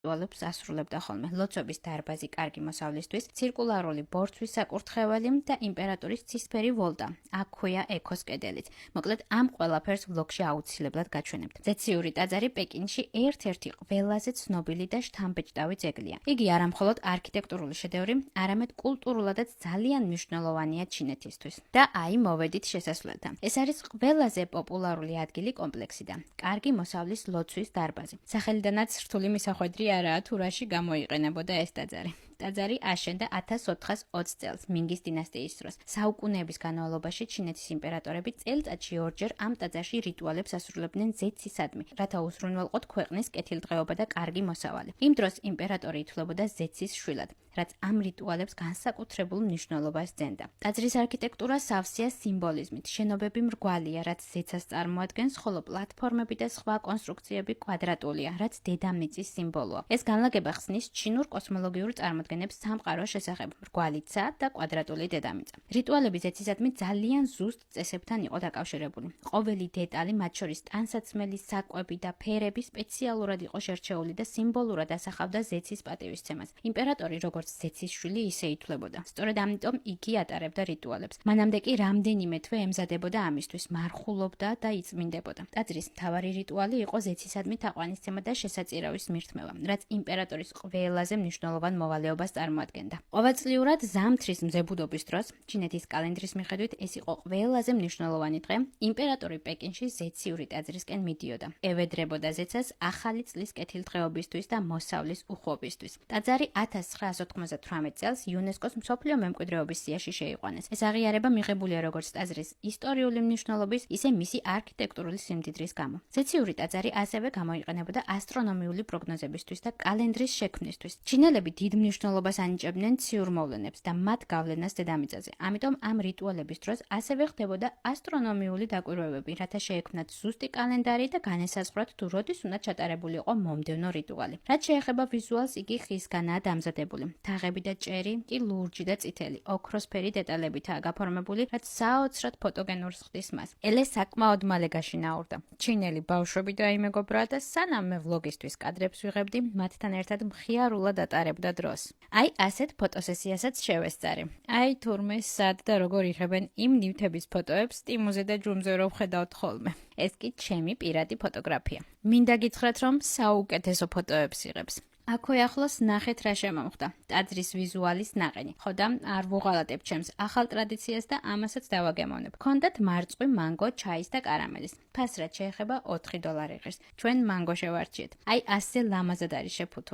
რიტუალებს ასრულებდა ხოლმე. ლოცვების დარბაზი კარგი მოსავლისთვის, ცირკულარული ბორცვის საკურთხეველი და იმპერატორის ცისფერი ვოლტა. აქვეა ექოს კედელიც. მოკლედ ამ ყველაფერს ვლოგში აუცილებლად გაჩვენებთ. ზეციური ტაძარი პეკინში ერთ-ერთი ყველაზე ცნობილი და შთამბეჭდავი ძეგლია. იგი არა მხოლოდ არქიტექტურული შედევრი, არამედ კულტურულადაც ძალიან მნიშვნელოვანია ჩინეთისთვის. და აი მოვედით შესასვლელთან. ეს არის ყველაზე პოპულარული ადგილი კომპლექსიდან. კარგი მოსავლის ლოცვის დარბაზი. სახელიდანაც რთული მისახვედრი არაა თუ რაში გამოიყენებოდა ეს ტაძარი. ტაძარი აშენდა 1420 წელს მინგის დინასტიის დროს. საუკუნეების განმავლობაში ჩინეთის იმპერატორები წელიწადში ორჯერ ამ ტაძარში რიტუალებს ასრულებდნენ ზეცისადმი, რათა უზრუნველყოთ ქვეყნის კეთილდღეობა და კარგი მოსავალი. იმ დროს იმპერატორი ითვლებოდა ზეცის შვილად, რაც ამ რიტუალებს განსაკუთრებულ მნიშვნელობას ძენდა. ტაძრის არქიტექტურა სავსეა სიმბოლიზმით, შენობები მრგვალია, რაც ზეცას წარმოადგენს, ხოლო პლატფორმები და სხვა კონსტრუქციები კვადრატულია, რაც დედამიწის სიმბოლოა. ეს განლაგება ხსნის ჩინურ კოსმოლოგიურ წარმოდგენებს სამყაროს შესახებ, მრგვალიცა და კვადრატული დედამიწა. რიტუალები ზეცისადმი ძალიან ზუსტ წესებთან იყო დაკავშირებული. ყოველი დეტალი, მათ შორის ტანსაცმელი, საკვები და ფერები სპეციალურად იყო შერჩეული და სიმბოლურად ასახავდა ზეცის პატივისცემას. იმპერატორი როგორც ზეცის შვილი ისე ითვლებოდა. სწორედ ამიტომ იგი ატარებდა რიტუალებს. მანამდე კი რამდენიმე თვე ემზადებოდა ამისთვის, მარხულობდა და იწმინდებოდა. ტაძრის მთავარი რიტუალი იყო ზეცისადმი თაყვანისცემა და შესაწირავის მირთმევა, რაც იმპერატორის ყველაზე მნიშვნელოვან მოვალეობას წარმოადგენდა. ყოველწლიურად ზამთრის მზებუდობის დროს, ჩინეთის კალენდრის მიხედვით ეს იყო ყველაზე მნიშვნელოვანი დღე, იმპერატორი პეკინში ზეციური ტაძრისკენ მიდიოდა. ევედრებოდა ზეცას ახალი წლის კეთილდღეობისთვის და მოსავლის უხვობისთვის. ტაძარი 1998 წელს იუნესკოს მსოფლიო მემკვიდრეობის სიაში შეიყვანეს. ეს აღიარება მიღებულია როგორც ტაძრის ისტორიული მნიშვნელობის, ისე მისი არქიტექტურული სიმდიდრის გამო. ზეციური ტაძარი ასევე გამოიყენებოდა ასტრონომიული პროგნოზებისთვის და კალენდრის შექმნისთვის. ჩინელები დიდ მნიშვნელობას ანიჭებდნენ ციურ მოვლენებს და მათ გავლენას დედამიწაზე. ამიტომ ამ რიტუალების დროს ასევე ხდებოდა ასტრონომიული დაკვირვებები, რათა შეექმნათ ზუსტი კალენდარი და განესაზღვრათ თუ როდის უნდა ჩატარებულიყო მომდევნო რიტუალი. რაც შეეხება ვიზუალს, იგი ხისგანაა დამზადებული. თაღები და ჭერი კი ლურჯი და წითელი, ოქროსფერი დეტალებითაა გაფორმებული, რაც საოცრად ფოტოგენურს ხდის მას. ელე საკმაოდ მალე გაშინაურდა. ჩინელი ბავშვები დაიმეგობრა და სანამ მე ვლოგისთვის კადრებს ვიღებდი, მათთან ერთად მხიარულად ატარებდა დროს. აი ასეთ ფოტოსესიასაც შევესწარი. აი თურმე სად და როგორ იღებენ იმ ნივთების ფოტოებს სტიმუზე და ჯუმზე რო ვხედავთ ხოლმე. ეს კი ჩემი პირადი ფოტოგრაფია. მინდა გითხრათ, რომ საუკეთესო ფოტოებს იღებს. აქვე ახლოს ნახეთ რა შემომხდა. ტაძრის ვიზუალის ნაყენი. ხო და არ ვუღალატებ ჩემს ახალ ტრადიციას და ამასაც დავაგემოვნებ. გქონდათ მარწყვი, მანგო, ჩაის და კარამელის. ფასრად შეეხება $4 ღირს. ჩვენ მანგო შევარჩიეთ. აი ასე ლამაზად არის შეფუთული.